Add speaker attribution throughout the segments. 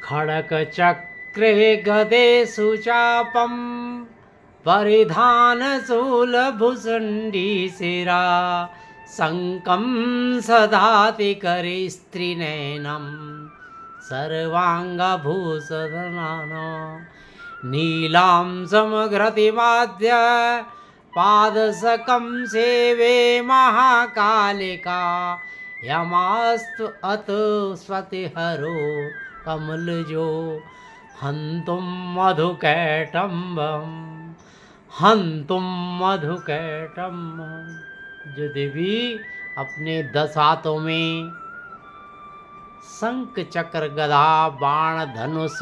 Speaker 1: खड्गचक्रे गदेषु चापं परिधानशूलभुषण्डीशिरा शङ्खं सदाति करे स्त्रीनयनं सर्वाङ्गभूषणाना नीलां समग्रतिमाद्य पादशकं सेवे महाकालिका यमास्तु अत स्वतिहरो कमलजो हन्तुं मधुकैटम्बम्। जो देवी अपने 10 हाथों में शंख चक्र गदा बाण धनुष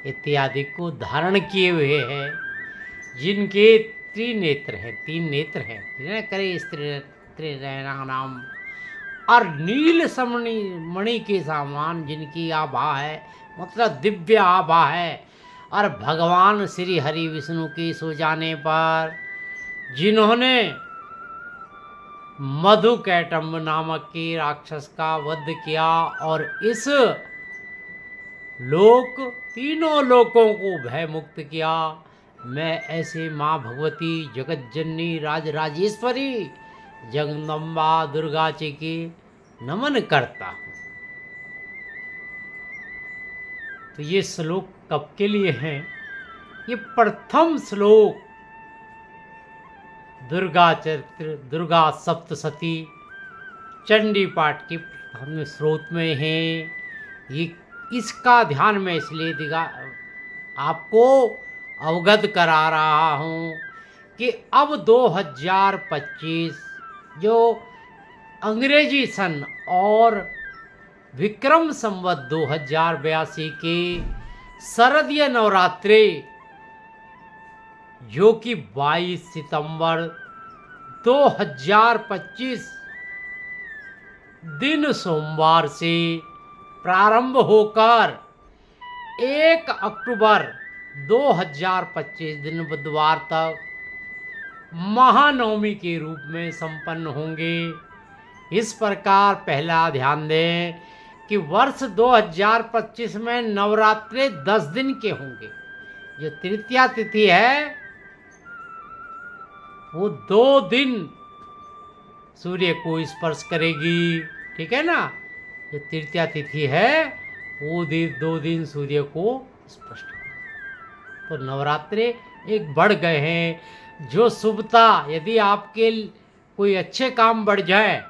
Speaker 1: इत्यादि को धारण किए हुए है, जिनके त्रिनेत्र हैं, 3 नेत्र हैं, करे स्त्रीनयना नाम, और नील समणी मणि के समान जिनकी आभा है, मतलब दिव्य आभा है, और भगवान श्री हरि विष्णु के सो जाने पर जिन्होंने मधुकैटम्ब नामक के राक्षस का वध किया और इस तीनों लोकों को भय मुक्त किया, मैं ऐसे माँ भगवती जगत जननी राजराजेश्वरी जगदम्बा दुर्गा जी की नमन करता हूँ। तो ये श्लोक कब के लिए हैं? ये प्रथम श्लोक दुर्गा चरित्र, दुर्गा सप्तशती चंडी पाठ के प्रथम स्रोत में है। ये इसका ध्यान मैं इसलिए आपको अवगत करा रहा हूँ कि अब 2025 जो अंग्रेजी सन और विक्रम संवत 2082 के शरदीय नवरात्रे जो कि 22 सितंबर 2025 दिन सोमवार से प्रारंभ होकर 1 अक्टूबर 2025 दिन बुधवार तक महानवमी के रूप में संपन्न होंगे। इस प्रकार पहला ध्यान दें कि वर्ष 2025 में नवरात्रे 10 दिन के होंगे। जो तृतीया तिथि है वो 2 दिन सूर्य को स्पर्श करेगी, ठीक है ना। जो तृतीया तिथि है वो 2 दिन सूर्य को स्पर्श करेगी। तो नवरात्रे एक बढ़ गए हैं। जो शुभता, यदि आपके कोई अच्छे काम बढ़ जाए,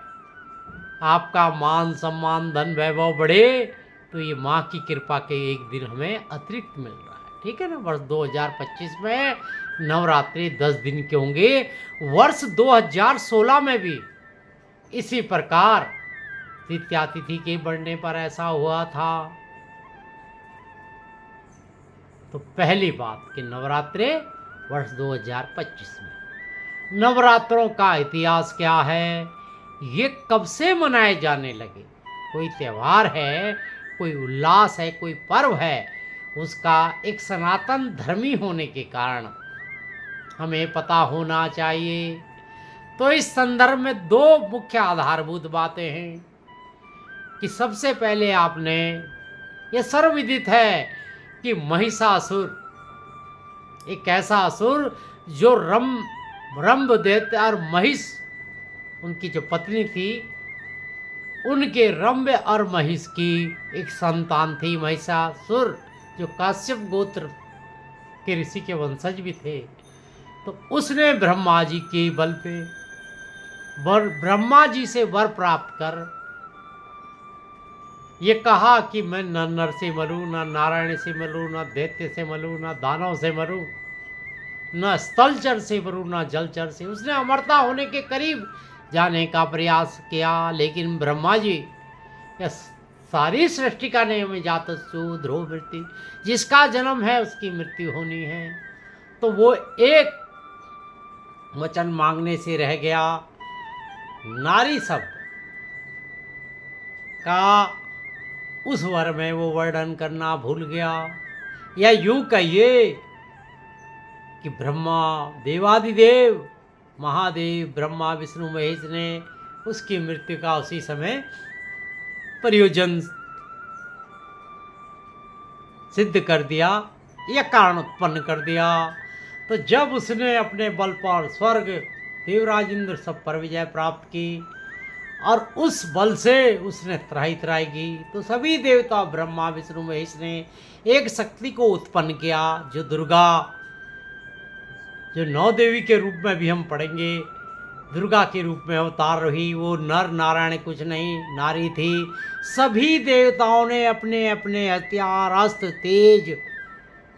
Speaker 1: आपका मान सम्मान धन वैभव बढ़े, तो ये माँ की कृपा के एक दिन हमें अतिरिक्त मिल रहा है, ठीक है ना। वर्ष 2025 में नवरात्रि 10 दिन के होंगे। वर्ष 2016 में भी इसी प्रकार तृतीया तिथि के बढ़ने पर ऐसा हुआ था। तो पहली बात कि नवरात्रे वर्ष 2025 में। नवरात्रों का इतिहास क्या है, ये कब से मनाए जाने लगे? कोई त्यौहार है, कोई उल्लास है, कोई पर्व है, उसका एक सनातन धर्मी होने के कारण हमें पता होना चाहिए। तो इस संदर्भ में 2 मुख्य आधारभूत बातें हैं कि सबसे पहले आपने, ये सर्वविदित है कि महिषासुर एक ऐसा असुर जो रंभ दैत्य और महिष उनकी जो पत्नी थी, उनके रंभ और महिष की एक संतान थी महिषासुर, जो काश्यप गोत्र के ऋषि के वंशज भी थे। तो उसने ब्रह्मा जी के बल पे ब्रह्मा जी से वर प्राप्त कर ये कहा कि मैं न नर से मरूं, न नारायण से मरूं, न दैत्य से मरूं, न दानव से मरूं, न स्थलचर से मरूं, न जलचर से। उसने अमरता होने के करीब जाने का प्रयास किया, लेकिन ब्रह्मा जी यह सारी सृष्टि का नियम है, जातस्सु ध्रुव मृत्यु, जिसका जन्म है उसकी मृत्यु होनी है। तो वो एक वचन मांगने से रह गया। नारी शब्द का उस वर में वो वर्णन करना भूल गया। या यूं कहिए कि ब्रह्मा देवादिदेव महादेव ब्रह्मा विष्णु महेश ने उसकी मृत्यु का उसी समय प्रयोजन सिद्ध कर दिया या कारण उत्पन्न कर दिया। तो जब उसने अपने बल पर स्वर्ग देवराज इंद्र सब पर विजय प्राप्त की और उस बल से उसने त्राही त्राही की, तो सभी देवता ब्रह्मा विष्णु महेश ने एक शक्ति को उत्पन्न किया जो दुर्गा, जो 9 देवी के रूप में भी हम पढ़ेंगे, दुर्गा के रूप में अवतार रही। वो नर नारायण कुछ नहीं, नारी थी। सभी देवताओं ने अपने अपने हथियार अस्त्र तेज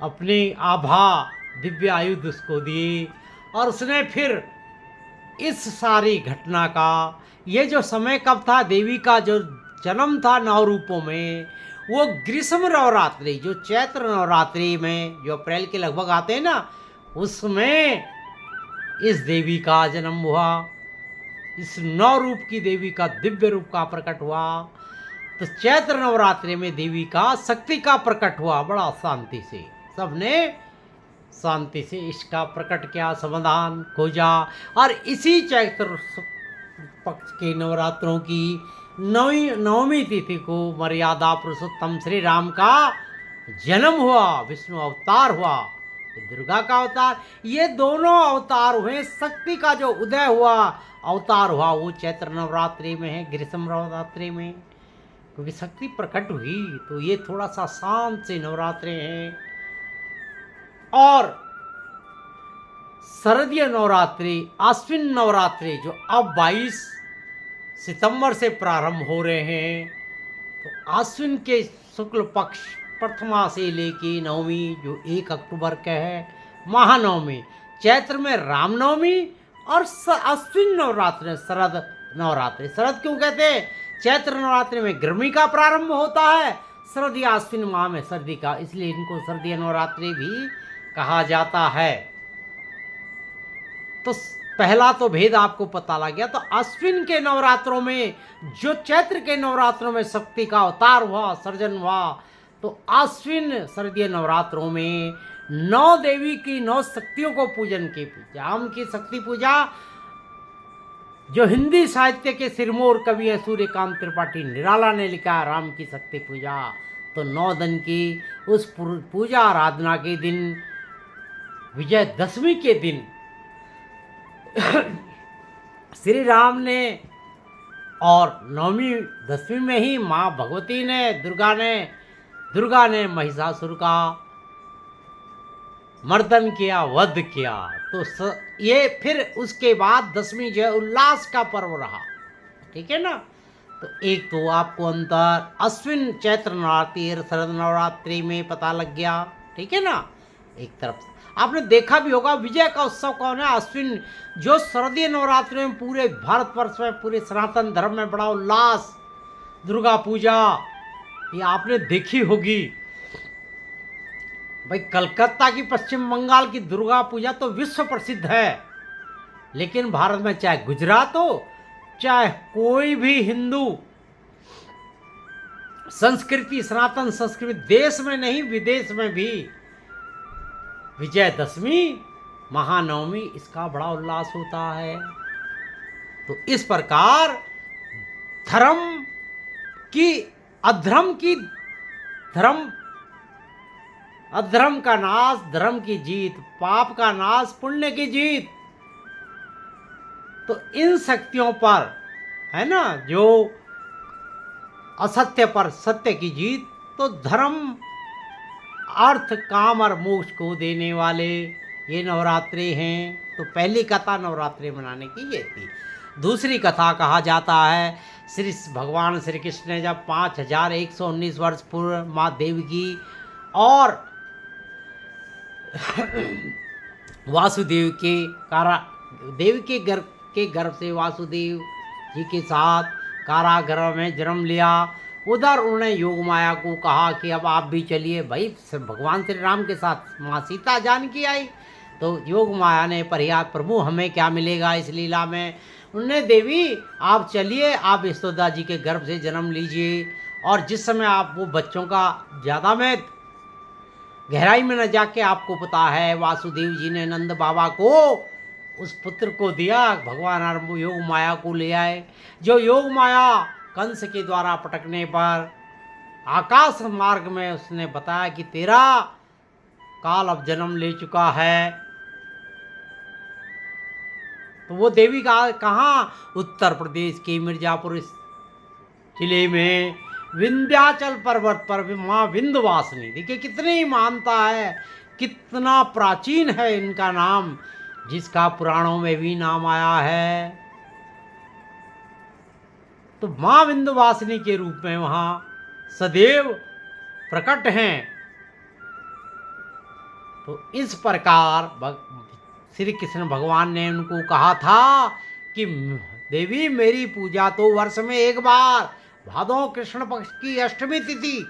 Speaker 1: अपने आभा दिव्य आयुध उसको दिए और उसने फिर इस सारी घटना का, ये जो समय कब था, देवी का जो जन्म था 9 रूपों में, वो ग्रीष्म नवरात्रि जो चैत्र नवरात्रि में जो अप्रैल के लगभग आते हैं ना, उसमें इस देवी का जन्म हुआ। इस 9 रूप की देवी का दिव्य रूप का प्रकट हुआ। तो चैत्र नवरात्रि में देवी का शक्ति का प्रकट हुआ। बड़ा शांति से सबने शांति से इसका प्रकट किया, समाधान खोजा। और इसी चैत्र पक्ष के नवरात्रों की नवमी तिथि को मर्यादा पुरुषोत्तम श्री राम का जन्म हुआ, विष्णु अवतार हुआ, दुर्गा का अवतार। ये दोनों अवतार हुए। शक्ति का जो उदय हुआ, अवतार हुआ, वो चैत्र नवरात्रि में है, ग्रीष्म नवरात्रि में, क्योंकि शक्ति प्रकट हुई। तो ये थोड़ा सा शांत से नवरात्रे हैं। और शरदीय नवरात्रि, आश्विन नवरात्रि जो अब 22 सितंबर से प्रारंभ हो रहे हैं, तो आश्विन के शुक्ल पक्ष प्रथमा से लेके नवमी जो 1 अक्टूबर का है, महानवमी, चैत्र में रामनवमी और अश्विन नवरात्रि शरद नवरात्रि। शरद क्यों कहते हैं? चैत्र नवरात्रि में गर्मी का प्रारंभ होता है, शरद या अश्विन माह में सर्दी का, इसलिए इनको शरदीय नवरात्रि भी कहा जाता है। तो पहला तो भेद आपको पता लग गया। तो अश्विन के नवरात्रों में, जो चैत्र के नवरात्रों में शक्ति का अवतार हुआ, सर्जन हुआ, तो अश्विन शरदीय नवरात्रों में 9 देवी की 9 शक्तियों को पूजन की पूजा, राम की शक्ति पूजा, जो हिंदी साहित्य के सिरमौर कवि है सूर्यकांत त्रिपाठी निराला ने लिखा, राम की शक्ति पूजा। तो 9 दिन की उस पूजा आराधना के दिन, विजयदशमी के दिन श्री राम ने, और नवमी दशमी में ही माँ भगवती ने, दुर्गा ने महिषासुर का मर्दन किया, वध किया। तो ये फिर उसके बाद दशमी जो है उल्लास का पर्व रहा, ठीक है ना। तो एक तो आपको अंतर अश्विन चैत्र नवरात्रि शरद नवरात्रि में पता लग गया, ठीक है ना। एक तरफ आपने देखा भी होगा विजय का उत्सव कौन है? अश्विन, जो शरदीय नवरात्रि में पूरे भारतवर्ष में, पूरे सनातन धर्म में बड़ा उल्लास, दुर्गा पूजा ये आपने देखी होगी। भाई कलकत्ता की, पश्चिम बंगाल की दुर्गा पूजा तो विश्व प्रसिद्ध है, लेकिन भारत में चाहे गुजरात हो, चाहे कोई भी हिंदू संस्कृति, सनातन संस्कृति, देश में नहीं विदेश में भी विजयदशमी, महानवमी, इसका बड़ा उल्लास होता है। तो इस प्रकार धर्म की, अधर्म का नाश, धर्म की जीत, पाप का नाश, पुण्य की जीत। तो इन शक्तियों पर है ना, जो असत्य पर सत्य की जीत। तो धर्म, अर्थ, काम और मोक्ष को देने वाले ये नवरात्रि हैं। तो पहली कथा नवरात्रि मनाने की ये थी। दूसरी कथा कहा जाता है, भगवान श्री कृष्ण ने जब 5119 वर्ष पूर्व माँ देवकी और वासुदेव के गर्भ से वासुदेव जी के साथ कारागृह में जन्म लिया। उधर उन्होंने योग माया को कहा कि अब आप भी चलिए। भाई भगवान श्री राम के साथ माँ सीता जानकी आई, तो योग माया ने परिया, प्रभु हमें क्या मिलेगा इस लीला में? उन्होंने, देवी आप चलिए, आप यशोदा जी के गर्भ से जन्म लीजिए, और जिस समय आप वो बच्चों का ज़्यादा में गहराई में न जाके, आपको पता है वासुदेव जी ने नंद बाबा को उस पुत्र को दिया, भगवान योग माया को ले आए। जो योग माया कंस के द्वारा पटकने पर आकाश मार्ग में उसने बताया कि तेरा काल अब जन्म ले चुका है। तो वो देवी का कहाँ? उत्तर प्रदेश के मिर्जापुर जिले में विंध्याचल पर्वत पर माँ विंध्यवासिनी। देखिए कितनी मानता है, कितना प्राचीन है इनका नाम, जिसका पुराणों में भी नाम आया है। तो माँ विंध्यवासिनी के रूप में वहाँ सदैव प्रकट हैं। तो इस प्रकार श्री कृष्ण भगवान ने उनको कहा था कि देवी मेरी पूजा तो वर्ष में एक बार, भादों कृष्ण पक्ष की अष्टमी तिथि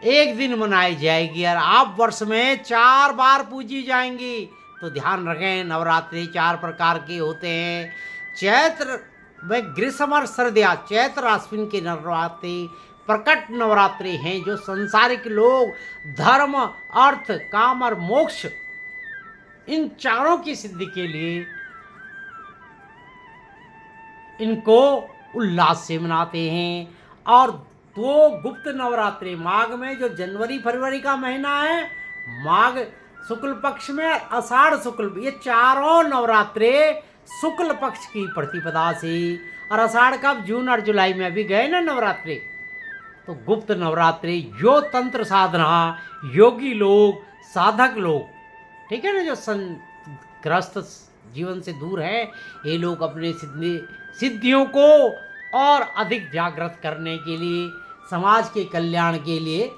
Speaker 1: एक दिन मनाई जाएगी और आप वर्ष में 4 बार पूजी जाएंगी। तो ध्यान रखें, नवरात्रि 4 प्रकार के होते हैं। चैत्र में ग्रीष्म और सर्दिया, चैत्र आश्विन के नवरात्रि प्रकट नवरात्रि हैं, जो संसारिक लोग धर्म, अर्थ, काम और मोक्ष इन चारों की सिद्धि के लिए इनको उल्लास से मनाते हैं। और 2 गुप्त नवरात्रि माघ में, जो जनवरी फरवरी का महीना है, माघ शुक्ल पक्ष में, आषाढ़ शुक्ल, ये चारों नवरात्रि शुक्ल पक्ष की प्रतिपदा से। और आषाढ़ कब? जून और जुलाई में अभी गए ना नवरात्रि। तो गुप्त नवरात्रि जो तंत्र साधना योगी लोग, साधक लोग, ठीक है ना, जो ग्रस्त जीवन से दूर है, ये लोग अपने सिद्धियों को और अधिक जागृत करने के लिए, समाज के कल्याण के लिए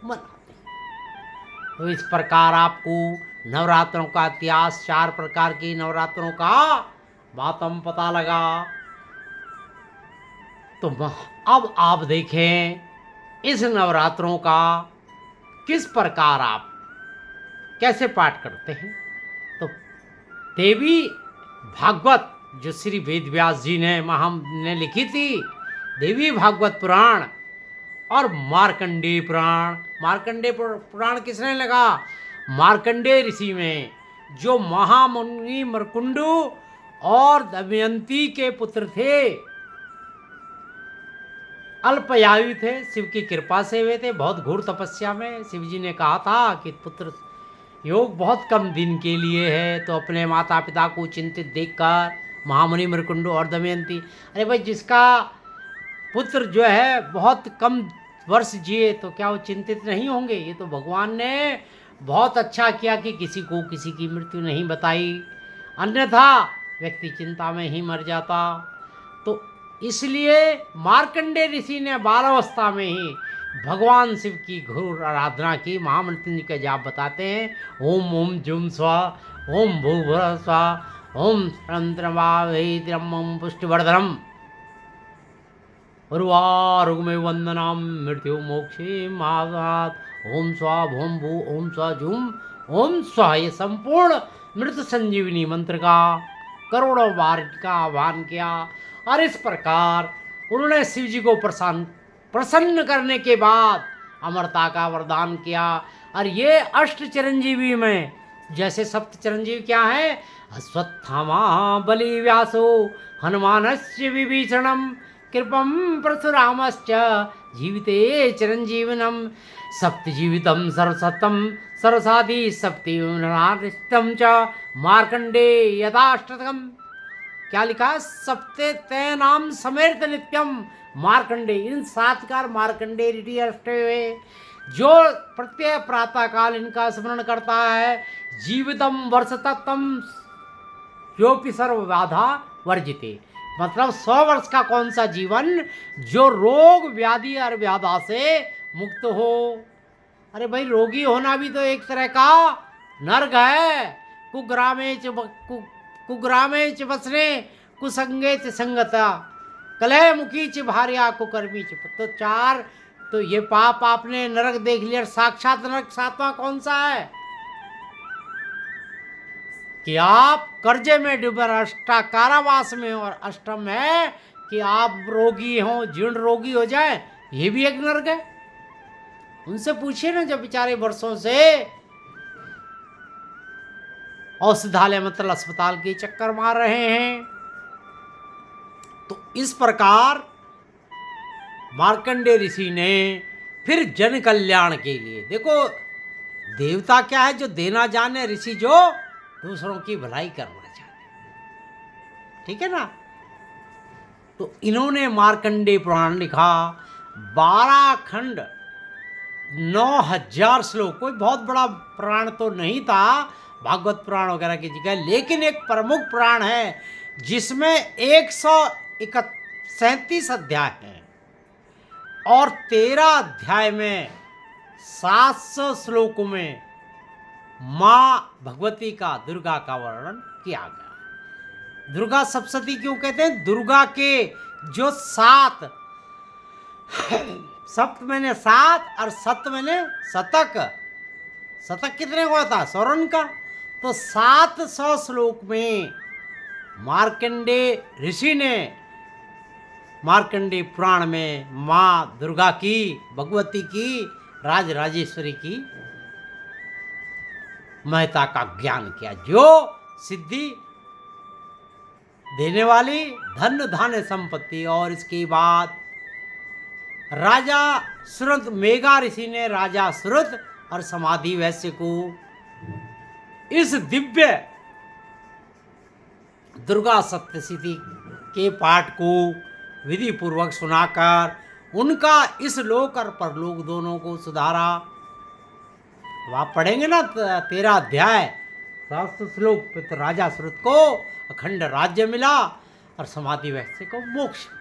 Speaker 1: मनाते हैं। तो इस प्रकार आपको नवरात्रों का इतिहास, 4 प्रकार की नवरात्रों का बातम पता लगा। तो अब आप देखें इस नवरात्रों का किस प्रकार आप कैसे पाठ करते हैं। तो देवी भागवत, जो श्री वेद व्यास जी ने लिखी थी, देवी भागवत पुराण और मार्कंडेय पुराण। मार्कंडेय पुराण किसने लगा? मार्कंडेय ऋषि में, जो महामुनि मरकुंडू और दमयंती के पुत्र थे, अल्पयायु थे, शिव की कृपा से हुए थे। बहुत घोर तपस्या में शिव जी ने कहा था कि पुत्र योग बहुत कम दिन के लिए है। तो अपने माता पिता को चिंतित देखकर महामुनि मृकुंडु और दमयंती, अरे भाई, जिसका पुत्र जो है बहुत कम वर्ष जिए तो क्या वो चिंतित नहीं होंगे? ये तो भगवान ने बहुत अच्छा किया कि किसी को किसी की मृत्यु नहीं बताई, अन्यथा व्यक्ति चिंता में ही मर जाता। तो इसलिए मार्कंडेय ऋषि ने बालावस्था में ही भगवान शिव की घोर आराधना की। महामृत्युंजय के जाप बताते हैं, ओम ओम जुम स्वा, ओम भूभुव स्वा, ओम त्र्यंबकम पुष्टिवर्धनम, उर्वारुगमे वंदनाम मृत्यु मोक्षे महागात, ओम स्वा भूम भू, ओम स्वा जुम, ओम स्वा। ये संपूर्ण मृत संजीवनी मंत्र का करोड़ों बार का आह्वान किया। और इस प्रकार उन्होंने शिव जी को प्रसन्न करने के बाद अमरता का वरदान किया। और ये अष्ट चिरंजीवी में, जैसे सप्त चिरंजीवी क्या है? अश्वत्थामा बलि व्यासो हनुमानस्य विभीषणम कृपम परशुरामश्च जीविते चिरंजीवनम सप्त जीवितम सरसतम सरसादि सप्तिम च मार्कंडेय यदाष्टकम। क्या लिखा है? सप्ते तय नाम समेत नित्यम मार्कंडेय। इन 7 कार मार्कंडेय ऋषि अष्टे हुए, जो प्रत्येक प्रातः काल इनका स्मरण करता है, जीवितम वर्षतम योपि सर्व बाधा वर्जिते। मतलब 100 वर्ष का कौन सा जीवन जो रोग व्याधि और व्याधा से मुक्त हो। अरे भाई, रोगी होना भी तो एक तरह का नर्क है। कुग्रामे च बसने कुसंगे च संगता कलह मुखी च भार्या कुकर्मी च। तो 4 तो ये पाप आपने नरक देख लिया। साक्षात नरक 7वां कौन सा है? कि आप कर्जे में डूबे, अष्टा कारावास में, और अष्टम है कि आप रोगी हो, जीर्ण रोगी हो जाए, ये भी एक नरक है। उनसे पूछिए ना, जब बेचारे वर्षों से औषधालय मतलब अस्पताल के चक्कर मार रहे हैं। तो इस प्रकार मार्कंडेय ऋषि ने फिर जन कल्याण के लिए, देखो देवता क्या है, जो देना जाने, ऋषि जो दूसरों की भलाई करना चाहते, ठीक है ना। तो इन्होंने मार्कंडेय पुराण लिखा, 12 खंड, 9000 श्लोक। कोई बहुत बड़ा पुराण तो नहीं था भागवत पुराण वगैरह की जगह, लेकिन एक प्रमुख पुराण है जिसमें 137 अध्याय हैं और 13 अध्याय में 700 श्लोकों में माँ भगवती का, दुर्गा का वर्णन किया गया। दुर्गा सप्तशती क्यों कहते हैं? दुर्गा के जो 7, सप्त मैंने 7 और सत मैंने शतक, शतक कितने का होता? स्वर्ण का। तो 700 श्लोक में मार्कंडेय ऋषि ने मार्कंडेय पुराण में माँ दुर्गा की, भगवती की, राजराजेश्वरी की महत्ता का ज्ञान किया, जो सिद्धि देने वाली, धन धान्य संपत्ति। और इसके बाद राजा सुरत, मेघा ऋषि ने राजा सुरत और समाधि वैश्य को इस दिव्य दुर्गा सप्तशती के पाठ को विधि पूर्वक सुनाकर उनका इस लोक और परलोक दोनों को सुधारा। आप पढ़ेंगे ना 13 अध्याय 700 श्लोक पे, तो राजा सुरत को अखंड राज्य मिला और समाधि वैश्य को मोक्ष मिला।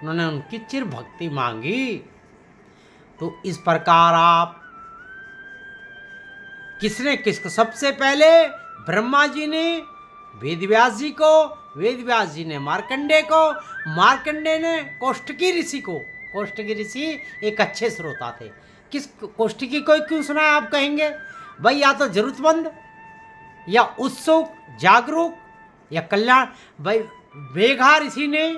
Speaker 1: उन्होंने उनकी चिर भक्ति मांगी। तो इस प्रकार आप किसने किसको? सबसे पहले ब्रह्मा जी ने वेदव्यास जी को, वेदव्यास जी ने मार्कंडेय को, मार्कंडेय ने कौष्टकी ऋषि को। कौष्टकी ऋषि एक अच्छे श्रोता थे। किस कौष्टकी को क्यों सुना है आप कहेंगे? भाई या तो जरूरतमंद या उत्सुक, जागरूक या कल्याण। भाई मेघा ऋषि ने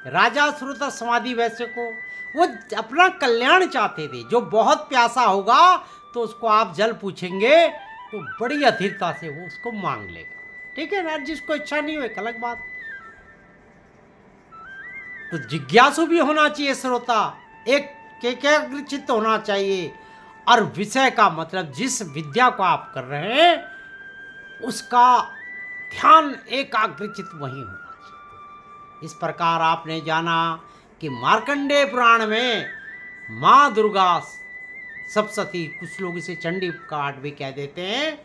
Speaker 1: राजा श्रुत समाधि वैश्य को, वो अपना कल्याण चाहते थे। जो बहुत प्यासा होगा तो उसको आप जल पूछेंगे तो बड़ी अधीरता से वो उसको मांग लेगा, ठीक है ना। जिसको इच्छा नहीं हो एक अलग बात। तो जिज्ञासु भी होना चाहिए श्रोता, एक एकाग्रचित्त होना चाहिए। और विषय का मतलब जिस विद्या को आप कर रहे हैं उसका ध्यान एकाग्रचित्त वहीं होना चाहिए। इस प्रकार आपने जाना कि मार्कंडेय पुराण में माँ दुर्गा सप्तशती, कुछ लोग इसे चंडी पाठ भी कह देते हैं,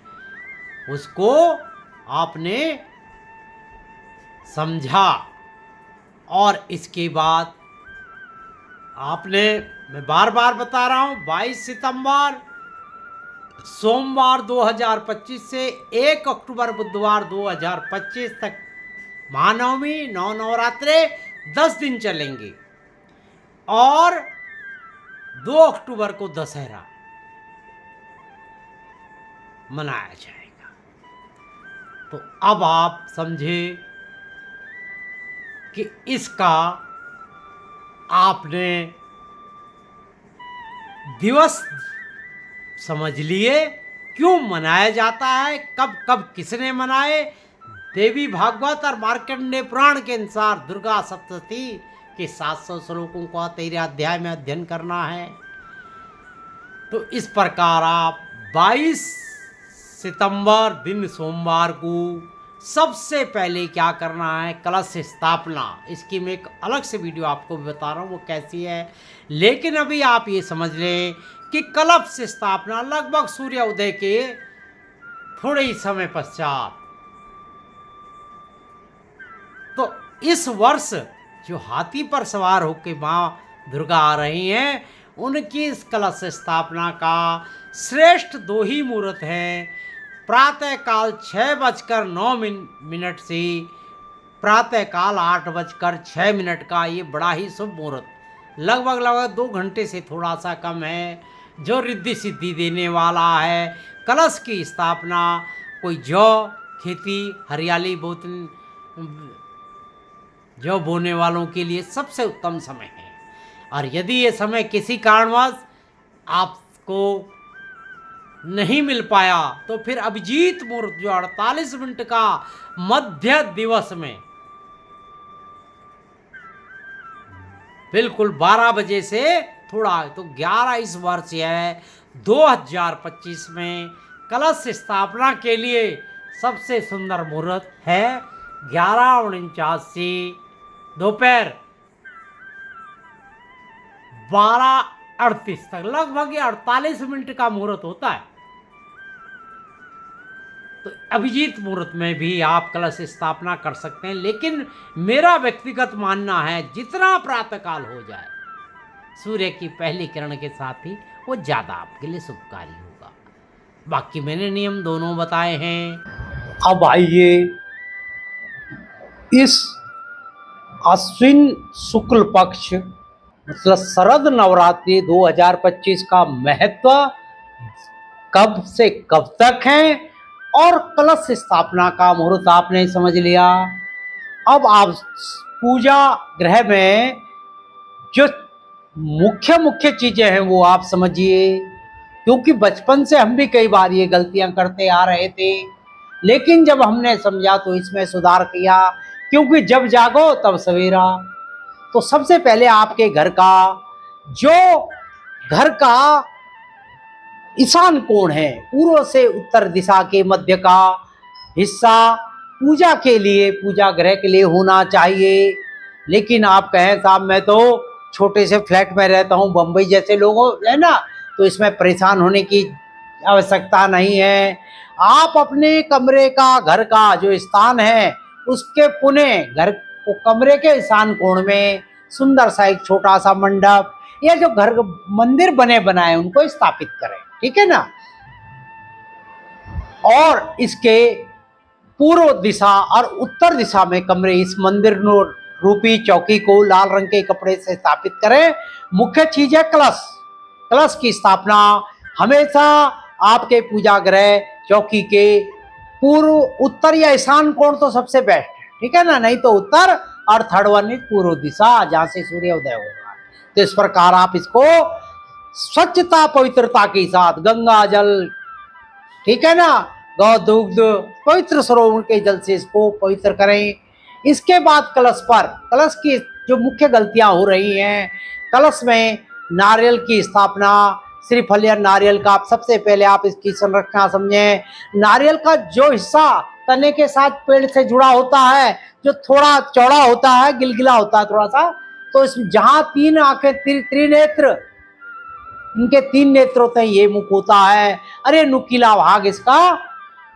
Speaker 1: उसको आपने समझा। और इसके बाद आपने, मैं बार बार बता रहा हूं, 22 सितंबर सोमवार 2025 से 1 अक्टूबर बुधवार 2025 तक महानवमी, 9 नवरात्रे 10 दिन चलेंगे और 2 अक्टूबर को दशहरा मनाया जाएगा। तो अब आप समझे कि इसका आपने दिवस समझ लिए, क्यों मनाया जाता है, कब कब किसने मनाए। देवी भागवत और मार्कंडेय पुराण के अनुसार दुर्गा सप्तशती के 700 श्लोकों को 13 अध्याय में अध्ययन करना है। तो इस प्रकार आप 22 सितंबर दिन सोमवार को सबसे पहले क्या करना है, कलश स्थापना। इसकी मैं एक अलग से वीडियो आपको भी बता रहा हूँ वो कैसी है। लेकिन अभी आप ये समझ लें कि कलश स्थापना लगभग सूर्य उदय के थोड़े ही समय पश्चात। तो इस वर्ष जो हाथी पर सवार होकर माँ दुर्गा आ रही हैं, उनकी इस कलश स्थापना का श्रेष्ठ 2 ही मुहूर्त हैं। प्रातःकाल 6:09 से प्रातःकाल 8:06 का ये बड़ा ही शुभ मुहूर्त, लगभग 2 घंटे से थोड़ा सा कम है, जो रिद्धि सिद्धि देने वाला है। कलश की स्थापना कोई जौ खेती हरियाली जौ बोने वालों के लिए सबसे उत्तम समय है। और यदि ये समय किसी कारणवश आपको नहीं मिल पाया तो फिर अभिजीत मुहूर्त जो 48 मिनट का मध्य दिवस में बिल्कुल 12 बजे से थोड़ा तो 11 इस वर्ष है 2025 में कलश स्थापना के लिए सबसे सुंदर मुहूर्त है 11:49 दोपहर 12:38 तक, लगभग ये 48 मिनट का मुहूर्त होता है। तो अभिजीत मुहूर्त में भी आप कलश स्थापना कर सकते हैं, लेकिन मेरा व्यक्तिगत मानना है जितना प्रातःकाल हो जाए सूर्य की पहली किरण के साथ ही वो ज़्यादा आपके लिए शुभकारी होगा। बाकी मैंने नियम दोनों बताए हैं।
Speaker 2: अब आइए इस अश्विन शुक्ल पक्ष मतलब शरद नवरात्रि 2025 का महत्व कब से कब तक है और कलश स्थापना का मुहूर्त आपने समझ लिया। अब आप पूजा गृह में जो मुख्य मुख्य चीजें हैं वो आप समझिए, क्योंकि बचपन से हम भी कई बार ये गलतियां करते आ रहे थे, लेकिन जब हमने समझा तो इसमें सुधार किया, क्योंकि जब जागो तब सवेरा। तो सबसे पहले आपके घर का ईशान कोण है, पूर्व से उत्तर दिशा के मध्य का हिस्सा पूजा के लिए, पूजा गृह के लिए होना चाहिए। लेकिन आप कहें साहब मैं तो छोटे से फ्लैट में रहता हूँ, बम्बई जैसे लोग है ना, तो इसमें परेशान होने की आवश्यकता नहीं है। आप अपने कमरे का, घर का जो स्थान है उसके पुनः घर को कमरे के ईशान कोण में सुंदर सा एक छोटा सा मंडप या जो घर मंदिर बने बनाए उनको स्थापित करें, ठीक है ना। और इसके पूर्व दिशा और उत्तर दिशा में कमरे इस मंदिर रूपी चौकी को लाल रंग के कपड़े से स्थापित करें। मुख्य चीज है कलश। कलश की स्थापना हमेशा आपके पूजा गृह चौकी के पूर्व, उत्तर या ईशान कोण तो सबसे बेस्ट है, ठीक है ना, नहीं तो उत्तर और थर्ड वन इज पूर्व दिशा जहां से सूर्योदय हो रहा है। तो इस प्रकार आप इसको स्वच्छता पवित्रता के साथ गंगा जल, ठीक है ना, गौ दुग्ध पवित्र सरोवर के जल से इसको पवित्र करें। इसके बाद कलश पर, कलश की जो मुख्य गलतियां हो रही हैं, कलश में नारियल की स्थापना, श्रीफल या नारियल का आप सबसे पहले आप इसकी संरचना समझें। नारियल का जो हिस्सा तने के साथ पेड़ से जुड़ा होता है, जो थोड़ा चौड़ा होता है, गिलगिला होता है थोड़ा सा, तो इस जहां तीन आंखें, त्रिनेत्र, इनके 3 नेत्र होते हैं, ये मुख होता है। अरे नुकीला भाग इसका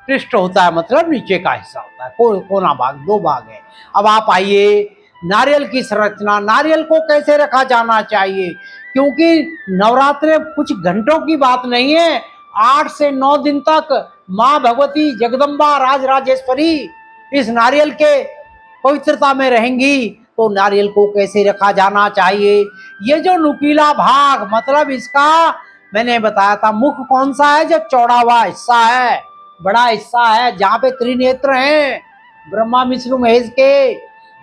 Speaker 2: पृष्ठ होता है, मतलब नीचे का हिस्सा होता है, कोना भाग, 2 भाग है। अब आप आइए नारियल की संरचना, नारियल को कैसे रखा जाना चाहिए, क्योंकि नवरात्रे कुछ घंटों की बात नहीं है, 8 से 9 दिन तक माँ भगवती जगदम्बा राजराजेश्वरी इस नारियल के पवित्रता में रहेंगी। तो नारियल को कैसे रखा जाना चाहिए, ये जो नुकीला भाग मतलब इसका मैंने बताया था, मुख कौन सा है, जो चौड़ा हुआ हिस्सा है, बड़ा हिस्सा है, जहां पे त्रिनेत्र हैं ब्रह्मा विष्णु महेश के,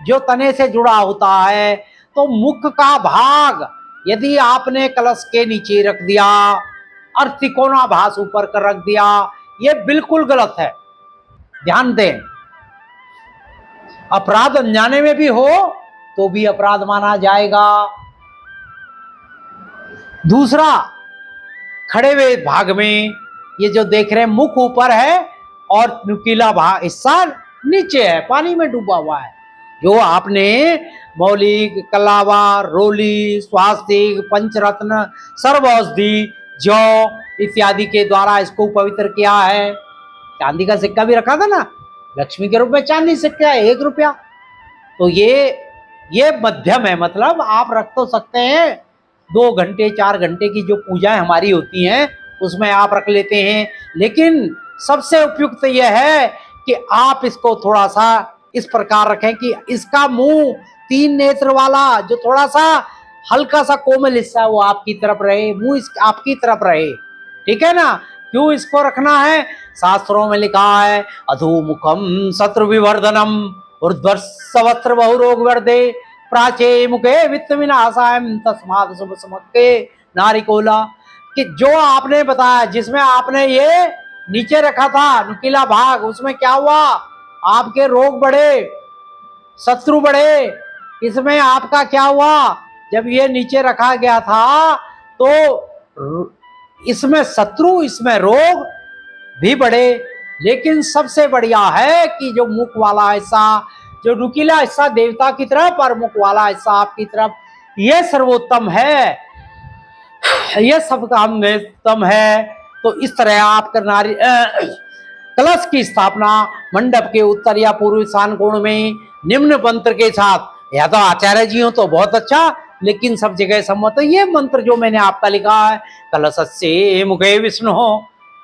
Speaker 2: जो तने से जुड़ा होता है। तो मुख का भाग यदि आपने कलश के नीचे रख दिया और त्रिकोणाभास ऊपर कर रख दिया, ये बिल्कुल गलत है, ध्यान दें। अपराध अनजाने में भी हो तो भी अपराध माना जाएगा। दूसरा, खड़े हुए भाग में ये जो देख रहे हैं मुख ऊपर है और नुकीला भाग हिस्सा नीचे है, पानी में डूबा हुआ है। जो आपने मौलिक, कलावा, रोली, स्वास्तिक, पंचरत्न, सर्व औषधि, जौ इत्यादि के द्वारा इसको पवित्र किया है। चांदी का सिक्का भी रखा था ना, लक्ष्मी के रूप में चांदी सिक्का है 1 रुपया। तो ये मध्यम है, मतलब आप रख तो सकते हैं, 2 घंटे 4 घंटे की जो पूजाएं हमारी होती हैं उसमें आप रख लेते हैं। लेकिन सबसे उपयुक्त यह है कि आप इसको थोड़ा सा इस प्रकार रखें कि इसका मुंह 3 नेत्र वाला जो थोड़ा सा हल्का सा कोमल हिस्सा वो आपकी तरफ रहे, मुंह आपकी तरफ रहे, ठीक है ना। क्यों इसको रखना है, शास्त्रों में लिखा है अधोमुखम शत्रु विवर्धनम ऊर्ध्वस्वत्र बहुरोग वर्धे प्राचे मुखे वित्त विनाशाय तस्मात् शुभ समक्के नारिकोला। कि जो आपने बताया जिसमें आपने ये नीचे रखा था नुकीला भाग, उसमें क्या हुआ, आपके रोग बढ़े, शत्रु बढ़े, इसमें आपका क्या हुआ, जब ये नीचे रखा गया था तो इसमें शत्रु, इसमें रोग भी बढ़े। लेकिन सबसे बढ़िया है कि जो मुख वाला हिस्सा, जो नुकीला हिस्सा देवता की तरफ और मुख वाला हिस्सा आपकी तरफ, ये सर्वोत्तम है, ये सब काम में उत्तम है। तो इस तरह आप नारी कलश की स्थापना मंडप के उत्तर या पूर्व ईशान कोण में निम्न मंत्र के साथ, या तो आचार्य जी हो तो बहुत अच्छा, लेकिन सब जगह सम्मत है ये मंत्र जो मैंने आपका लिखा है। कलशस्य मुखे विष्णु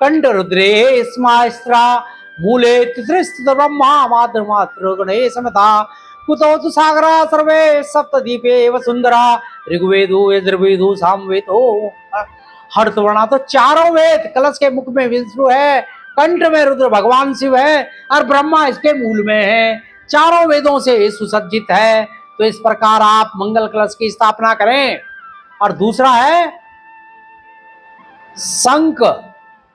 Speaker 2: कंठ रुद्रे स्मास्त्रा मूले तिसृस्थित ब्रह्मा मातृ मातृ गणेश समता कुतो तु सागरा सर्वे सप्तदीपे वसुंधरा ऋग्वेदो यजुर्वेदो सामवेदो हर्षवर्णा। तो चारों वेद, कलश के मुख में विष्णु है, कंठ में रुद्र भगवान शिव है और ब्रह्मा इसके मूल में है, चारों वेदों से सुसज्जित है। तो इस प्रकार आप मंगल कलश की स्थापना करें। और दूसरा है शंख।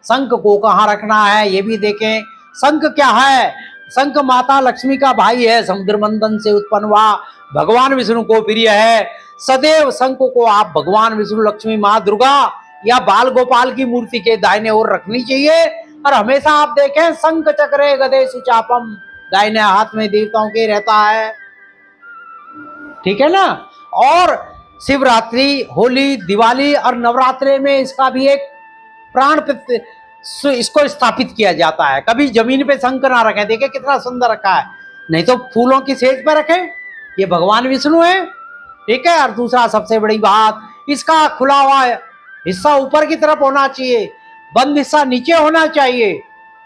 Speaker 2: शंख को कहाँ रखना है ये भी देखें। शंख क्या है? शंख माता लक्ष्मी का भाई है, समुद्र मंथन से उत्पन्न हुआ, भगवान विष्णु को प्रिय है। सदैव शंख को आप भगवान विष्णु, लक्ष्मी, माँ दुर्गा या बाल गोपाल की मूर्ति के दाहिने ओर रखनी चाहिए। और हमेशा आप देखें शंख चक्रे गदे सुचापम, दाहिने हाथ में देवताओं के रहता है, ठीक है ना। और शिवरात्रि, होली, दिवाली और नवरात्रि में इसका भी एक प्राण इसको स्थापित किया जाता है। कभी जमीन पे शंख ना रखें, देखिए कितना सुंदर रखा है, नहीं तो फूलों की सेज पर रखें, ये भगवान विष्णु है, ठीक है। और दूसरा सबसे बड़ी बात, इसका खुला हुआ हिस्सा ऊपर की तरफ होना चाहिए, बंद हिस्सा नीचे होना चाहिए,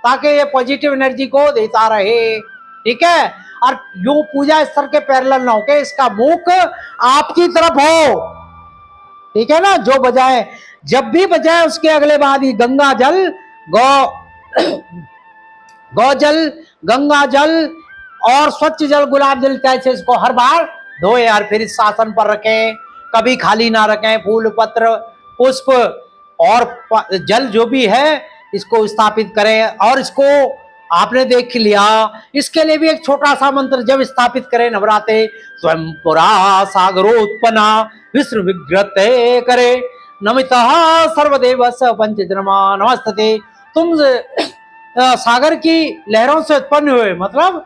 Speaker 2: ताकि ये पॉजिटिव एनर्जी को देता रहे, ठीक है। और यूं पूजा स्तर के पैरेलल ना हो के इसका मुख आपकी तरफ हो, ठीक है ना। जो बजाए, जब भी बजाए उसके अगले बाद ही गंगा जल, गौ जल, गंगा जल और स्वच्छ जल, गुलाब जल कैसे इसको हर बार धोए और फिर इस शासन पर रखें, कभी खाली ना रखें। फूल, पत्र, पुष्प और जल जो भी है इसको स्थापित करें। और इसको आपने देख लिया, इसके लिए भी एक छोटा सा मंत्र जब स्थापित करें नवरात्रे, स्वयं पुरा सागरोत्पन्ना विष्णु विग्रते करे नमितः सर्वदेव स पंचजन्मा नमस्ते। तुम सागर की लहरों से उत्पन्न हुए, मतलब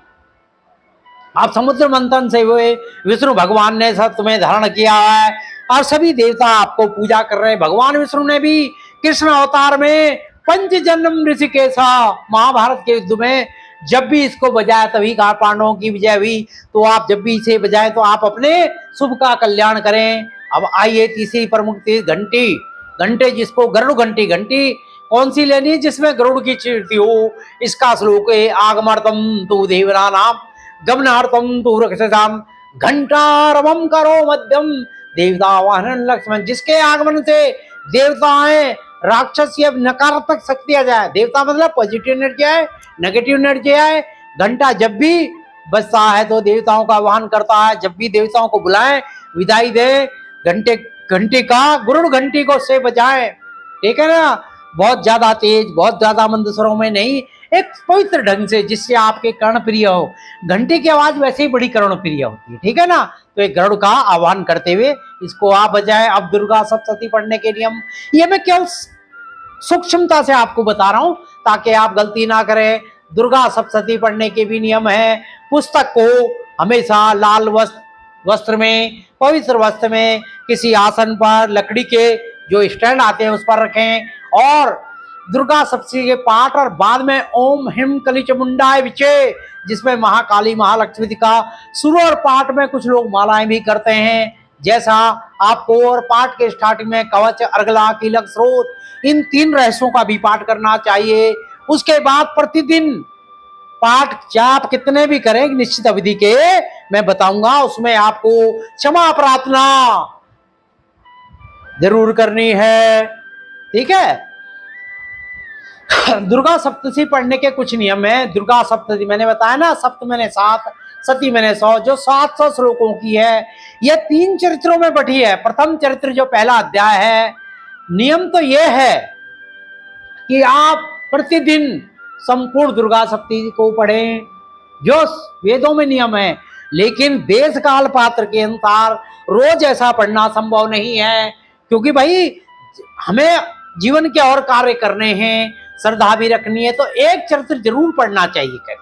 Speaker 2: आप समुद्र मंथन से हुए, विष्णु भगवान ने सब तुम्हें धारण किया है और सभी देवता आपको पूजा कर रहे हैं। भगवान विष्णु ने भी कृष्ण अवतार में पंचजन्म ऋषिकेशा, महाभारत के युद्ध में जब भी इसको बजाया तभी कहा पांडवों की विजय हुई। तो आप जब भी इसे बजाएं तो आप अपने शुभ का कल्याण करें। अब आइए तीसरी प्रमुख चीज, घंटी। घंटे जिसको गरुड़ घंटी, घंटी कौन सी लेनी जिसमें गरुड़ की कीर्ति हो। इसका श्लोक है, आगमर्थम तु देवना नाम गमनार्थम तु रक्षसाम घंटारवम करो मध्यम देवता वाहन लक्ष्मण। जिसके आगमन से देवताएं, राक्षस या नकारात्मक शक्ति आ जाए, देवता मतलब पॉजिटिव एनर्जी है, नेगेटिव एनर्जी है। घंटा जब भी बजता है तो देवताओं का आह्वान करता है, जब भी देवताओं को बुलाएं, विदाई दे, घंटे का गुरुड़ घंटी को से बजाएं, ठीक है ना। बहुत ज्यादा तेज, बहुत ज्यादा मंद स्वरों में नहीं, एक पवित्र ढंग से जिससे आपके कर्ण प्रिय हो। घंटी की आवाज वैसे ही बड़ी कर्ण प्रिय होती है, ठीक है ना। तो एक गरुड़ का आह्वान करते हुए इसको आप बजाएं। अब दुर्गा सप्तशती पढ़ने के नियम, ये मैं केवल सूक्ष्मता से आपको बता रहा हूं ताकि आप गलती ना करें। दुर्गा सप्तशती पढ़ने के भी नियम है। पुस्तक को हमेशा लाल वस्त्र में, पवित्र वस्त्र में, किसी आसन पर, लकड़ी के जो स्टैंड आते हैं उस पर रखें। और दुर्गा सप्तशती के पाठ और बाद में ओम हिम कलिच मुंडाय विचे, जिसमें महाकाली महालक्ष्मी का शुरू और पाठ में कुछ लोग मालाएं भी करते हैं जैसा आपको, और पाठ के स्टार्टिंग में कवच, अर्गला, कीलक, स्रोत, इन 3 रहस्यों का भी पाठ करना चाहिए। उसके बाद प्रतिदिन पाठ जाप कितने भी करें निश्चित अवधि के मैं बताऊंगा, उसमें आपको क्षमा प्रार्थना जरूर करनी है, ठीक है। दुर्गा सप्तशती पढ़ने के कुछ नियम है। दुर्गा सप्तशती मैंने बताया ना, सप्त मैंने 7, सती मैंने 100, जो 700 श्लोकों की है। यह 3 चरित्रों में बटी है। प्रथम चरित्र जो पहला अध्याय है, नियम तो यह है कि आप प्रतिदिन संपूर्ण दुर्गा सप्तशती को पढ़ें, जो वेदों में नियम है। लेकिन देश काल पात्र के अनुसार रोज ऐसा पढ़ना संभव नहीं है, क्योंकि भाई हमें जीवन के और कार्य करने हैं, श्रद्धा भी रखनी है, तो एक चरित्र जरूर पढ़ना चाहिए कहते हैं।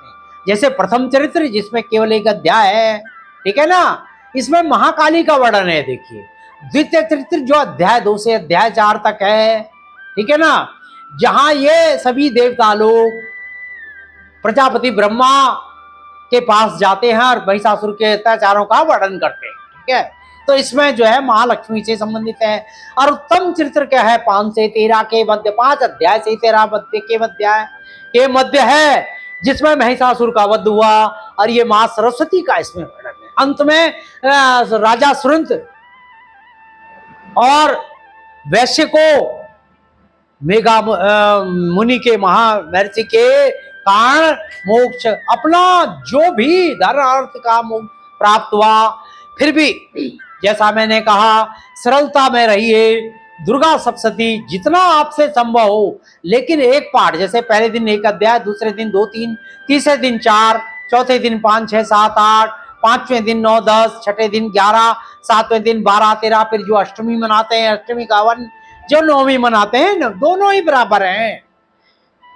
Speaker 2: जैसे प्रथम चरित्र जिसमें केवल एक अध्याय है, ठीक है ना, इसमें महाकाली का वर्णन है। देखिए द्वितीय चरित्र जो अध्याय 2 से अध्याय 4 तक है, ठीक है ना, जहां ये सभी देवता लोग प्रजापति ब्रह्मा के पास जाते हैं और महिषासुर के अत्याचारों का वर्णन करते हैं, ठीक है। तो इसमें जो है महालक्ष्मी से संबंधित है। और उत्तम चरित्र क्या है, 5 से 13 के मध्य, 5 अध्याय से 13 के मध्य है, जिसमें महिषासुर का वध हुआ और ये मां सरस्वती का इसमें वर्णन है। अंत में राजा सुरंत और वैश्य को मेघा मुनि के महर्षि के कारण मोक्ष, अपना जो भी धर्म अर्थ का मोक्ष प्राप्त हुआ। फिर भी जैसा मैंने कहा, सरलता में रहिए, दुर्गा सप्तशती जितना आपसे संभव हो, लेकिन एक पाठ, जैसे पहले दिन 1 अध्याय, दूसरे दिन 2 3, तीसरे दिन 4, चौथे दिन 5 6 7 8, पांचवें दिन 9 10, छठे दिन 11, सातवें दिन 12 13, फिर जो अष्टमी मनाते हैं अष्टमी का 1, जो नवमी मनाते हैं, दोनों ही बराबर हैं।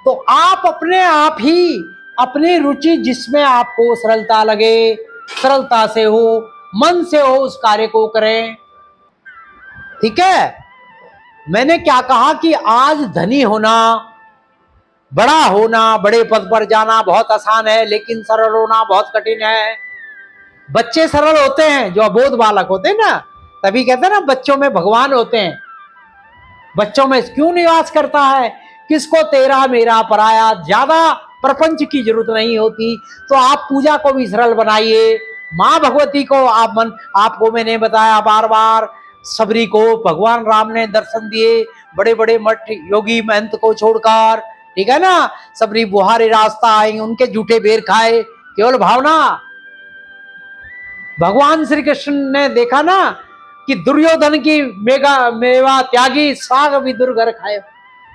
Speaker 2: तो आप अपने आप ही अपनी रुचि जिसमें आपको सरलता लगे, सरलता से हो, मन से हो, उस कार्य को करें, ठीक है। मैंने क्या कहा कि आज धनी होना, बड़ा होना, बड़े पद पर जाना बहुत आसान है, लेकिन सरल होना बहुत कठिन है। बच्चे सरल होते हैं, जो अबोध बालक होते हैं ना, तभी कहते हैं ना बच्चों में भगवान होते हैं। बच्चों में क्यों निवास करता है, किसको तेरा मेरा पराया, ज्यादा प्रपंच की जरूरत नहीं होती। तो आप पूजा को भी सरल बनाइए। माँ भगवती को आपको मैंने बताया बार बार, सबरी को भगवान राम ने दर्शन दिए, बड़े बड़े मठ योगी महंत को छोड़कर, ठीक है ना, सबरी बुहारी रास्ता आए, उनके जूठे बेर खाए, केवल भावना। भगवान श्री कृष्ण ने देखा ना कि दुर्योधन की मेवा त्यागी, साग विदुर घर खाए,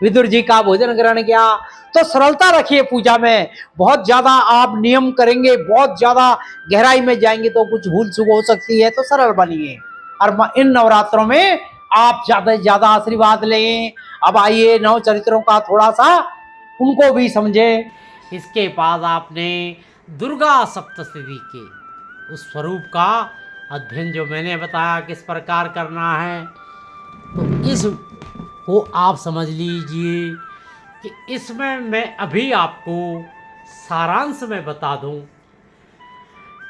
Speaker 2: विदुर जी का भोजन ग्रहण किया। तो सरलता रखिए पूजा में। बहुत ज्यादा आप नियम करेंगे, बहुत ज्यादा गहराई में जाएंगे तो कुछ भूल चूक हो सकती है, तो सरल बनिए। और इन नवरात्रों में आप ज्यादा से ज्यादा आशीर्वाद लें। अब आइए नव चरित्रों का थोड़ा सा उनको भी समझे।
Speaker 1: इसके बाद आपने दुर्गा सप्तशती के उस स्वरूप का अध्ययन जो मैंने बताया किस प्रकार करना है, तो इस को आप समझ लीजिए कि इसमें मैं अभी आपको सारांश में बता दूं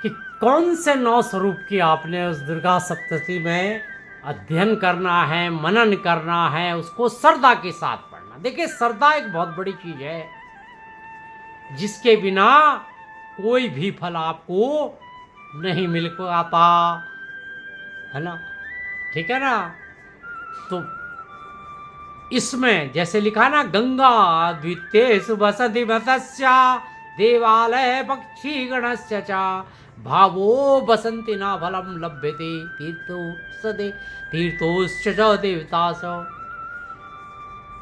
Speaker 1: कि कौन से 9 स्वरूप की आपने उस दुर्गा सप्तशती में अध्ययन करना है, मनन करना है, उसको श्रद्धा के साथ पढ़ना। देखिए श्रद्धा एक बहुत बड़ी चीज है, जिसके बिना कोई भी फल आपको नहीं मिल पाता है ना, ठीक है ना। तो इसमें जैसे लिखा ना, गंगा द्वितीयेषु वसति मत्स्या देवालय पक्षी गणस्य च भावो बसंति न फलम लभ्यते तीर्थोश्च च देवतास।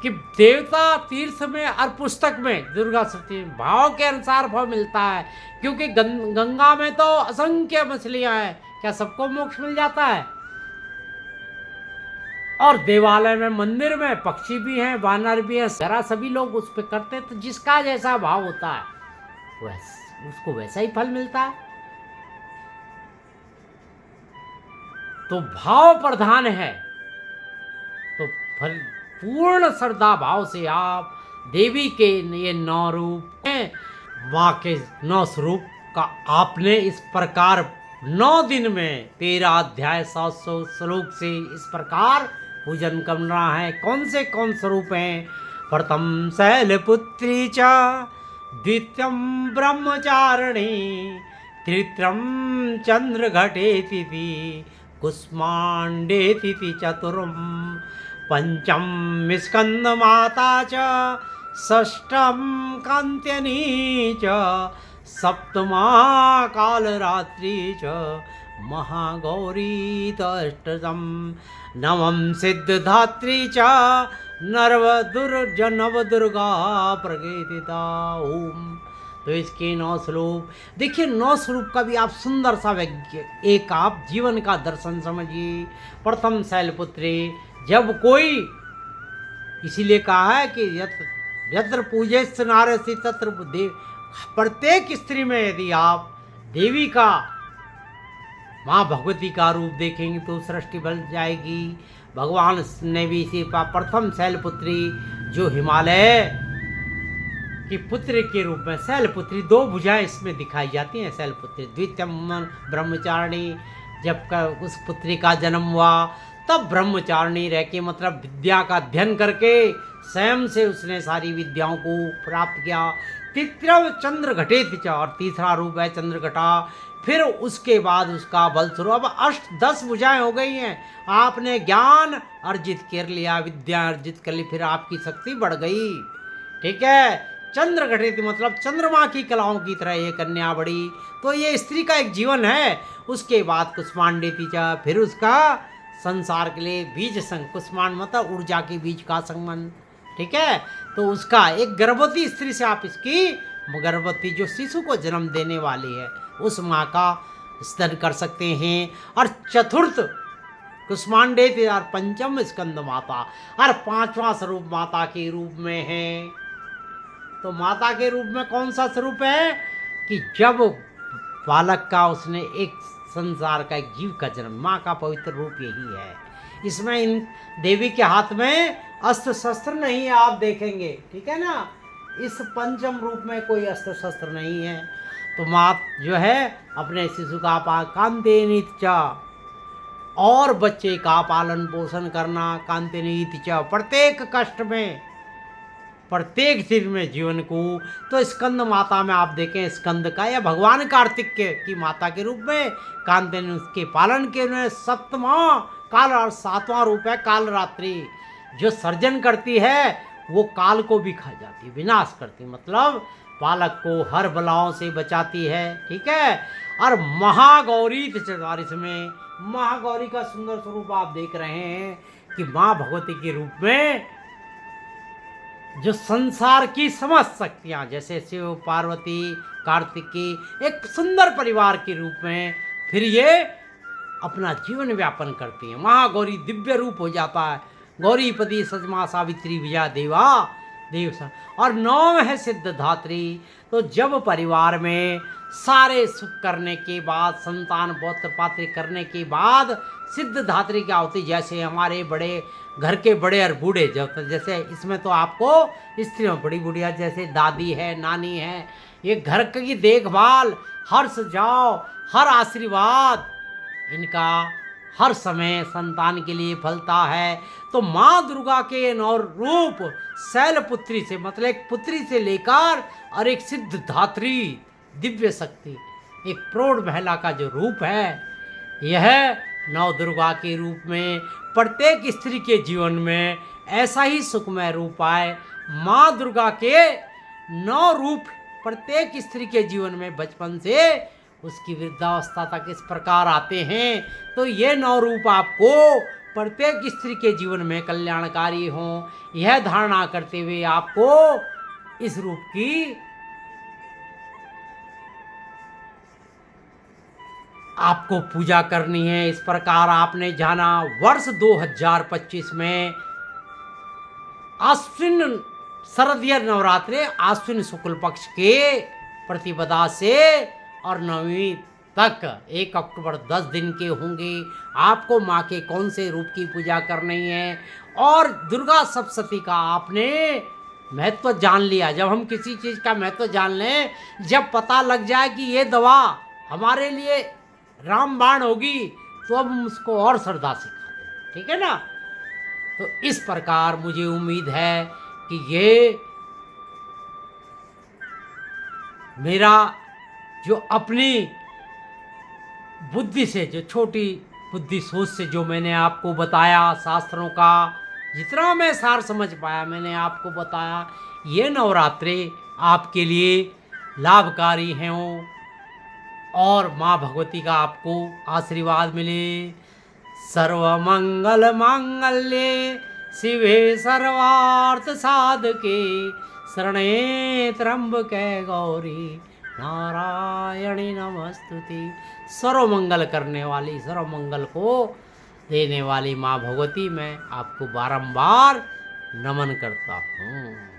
Speaker 1: कि देवता तीर्थ में और पुस्तक में दुर्गा सप्तशती भाव के अनुसार फल मिलता है, क्योंकि गंगा में तो असंख्य मछलियां हैं, क्या सबको मोक्ष मिल जाता है? और देवालय में, मंदिर में पक्षी भी हैं, वानर भी हैं, जरा सभी लोग उस पर करते हैं। तो जिसका जैसा भाव होता है उसको वैसा ही फल मिलता है। तो भाव प्रधान है, तो फल पूर्ण श्रद्धा भाव से आप देवी के ये 9 रूप हैं, माँ के 9 स्वरूप का आपने इस प्रकार 9 दिन में 13 अध्याय 700 श्लोक से इस प्रकार पूजन करना है। कौन से कौन स्वरूप हैं? प्रथम शैलपुत्री च, द्वितीयम ब्रह्मचारिणी, तृतीयम चंद्रघटेति, कुष्मांडेति चतुरम, पंचम स्कंदमाता च, षष्ठम कांत्यनी च, सप्तमा कालरात्रि च, महागौरी अष्टम, नवम सिद्धधात्री च, नवदुर्गा प्रकीर्तिता। ओम तो इसके 9 स्वरूप देखिए, 9 स्वरूप का भी आप सुंदर सा एक आप जीवन का दर्शन समझिए। प्रथम शैलपुत्री, जब कोई, इसीलिए कहा है कि यत्र पूजे नारसी तत्र देव, प्रत्येक स्त्री में यदि आप देवी का, माँ भगवती का रूप देखेंगे तो सृष्टि बन जाएगी। भगवान ने भी इसी प्रथम शैलपुत्री जो हिमालय कि पुत्र के रूप में शैलपुत्री, 2 भुजाएं इसमें दिखाई जाती हैं। शैलपुत्री द्वितीयम ब्रह्मचारिणी, जब उस पुत्री का जन्म हुआ तब ब्रह्मचारिणी रह के, मतलब विद्या का अध्ययन करके स्वयं से उसने सारी विद्याओं को प्राप्त किया। तृतीय चंद्र घटे, और तीसरा रूप है चंद्रघटा। फिर उसके बाद उसका बल शुरू, अब 10 भुजाएं हो गई हैं। आपने ज्ञान अर्जित कर लिया, विद्या अर्जित कर ली, फिर आपकी शक्ति बढ़ गई। ठीक है, चंद्र घटित मतलब चंद्रमा की कलाओं की तरह ये कन्या बढ़ी। तो ये स्त्री का एक जीवन है। उसके बाद कुष्मांडे तीजा, फिर उसका संसार के लिए बीज संग, कुष्मांड मतलब ऊर्जा के बीज का संबंध। ठीक है, तो उसका एक गर्भवती स्त्री से आप इसकी, गर्भवती जो शिशु को जन्म देने वाली है, उस माँ का स्तन कर सकते हैं। और चतुर्थ कुष्मांडे और पंचम स्कंद माता, और 5वां स्वरूप माता के रूप में है। तो माता के रूप में कौन सा स्वरूप है कि जब बालक का उसने एक संसार का एक जीव का जन्म, माँ का पवित्र रूप यही है। इसमें इन देवी के हाथ में अस्त्र शस्त्र नहीं है, आप देखेंगे। ठीक है ना, इस पंचम रूप में कोई अस्त्र शस्त्र नहीं है। तो माँ जो है अपने शिशु का कांते नित्या, और बच्चे का पालन पोषण करना, कांते नित्या, प्रत्येक कष्ट में, प्रत्येक चीज में जीवन को। तो स्कंद माता में आप देखें, स्कंद का या भगवान कार्तिक की माता के रूप में, कांते ने उसके पालन के लिए 7वां काल, और 7वां रूप है काल रात्रि, जो सर्जन करती है वो काल को भी खा जाती है, विनाश करती, मतलब बालक को हर बलाओं से बचाती है। ठीक है, और महागौरी, इसमें महागौरी का सुंदर स्वरूप आप देख रहे हैं कि माँ भगवती के रूप में जो संसार की समस्त शक्तियाँ, जैसे शिव पार्वती कार्तिकी, एक सुंदर परिवार के रूप में फिर ये अपना जीवन व्यापन करती हैं। महागौरी दिव्य रूप हो जाता है, गौरीपति सजमा सावित्री विजया देवा देव। और 9 है सिद्धधात्री। तो जब परिवार में सारे सुख करने के बाद, संतान पौत्र पात्र करने के बाद सिद्धधात्री क्या होती, जैसे हमारे बड़े घर के बड़े और बूढ़े, जैसे इसमें तो आपको स्त्रियों बड़ी बुढ़िया, जैसे दादी है, नानी है, ये घर की देखभाल, हर सुझाव, हर आशीर्वाद इनका हर समय संतान के लिए फलता है। तो माँ दुर्गा के 9 रूप, शैलपुत्री से मतलब एक पुत्री से लेकर और एक सिद्धधात्री दिव्य शक्ति, एक प्रौढ़ महिला का जो रूप है, यह 9 दुर्गा के रूप में प्रत्येक स्त्री के जीवन में ऐसा ही सुखमय रूप आए। माँ दुर्गा के 9 रूप प्रत्येक स्त्री के जीवन में बचपन से उसकी वृद्धावस्था तक इस प्रकार आते हैं। तो ये 9 रूप आपको प्रत्येक स्त्री के जीवन में कल्याणकारी हों, यह धारणा करते हुए आपको इस रूप की आपको पूजा करनी है। इस प्रकार आपने जाना वर्ष 2025 में आश्विन शरदीय नवरात्रे, आश्विन शुक्ल पक्ष के प्रतिपदा से और 9वीं तक 1 अक्टूबर 10 दिन के होंगे। आपको माँ के कौन से रूप की पूजा करनी है, और दुर्गा सप्तशती का आपने महत्व जान लिया। जब हम किसी चीज़ का महत्व जान लें, जब पता लग जाए कि ये दवा हमारे लिए रामबाण होगी, तो अब हम उसको और श्रद्धा से खाते हैं। ठीक है ना, तो इस प्रकार मुझे उम्मीद है कि ये मेरा जो अपनी बुद्धि से, जो छोटी बुद्धि सोच से जो मैंने आपको बताया, शास्त्रों का जितना मैं सार समझ पाया मैंने आपको बताया। ये नवरात्रे आपके लिए लाभकारी हैं और माँ भगवती का आपको आशीर्वाद मिले। सर्वमंगल मांगल्ये शिवे सर्वार्थ साधके शरणे त्र्यंबके गौरी नारायणी नमस्तुते। सर्वमंगल करने वाली, सर्वमंगल को देने वाली माँ भगवती मैं आपको बारंबार नमन करता हूँ।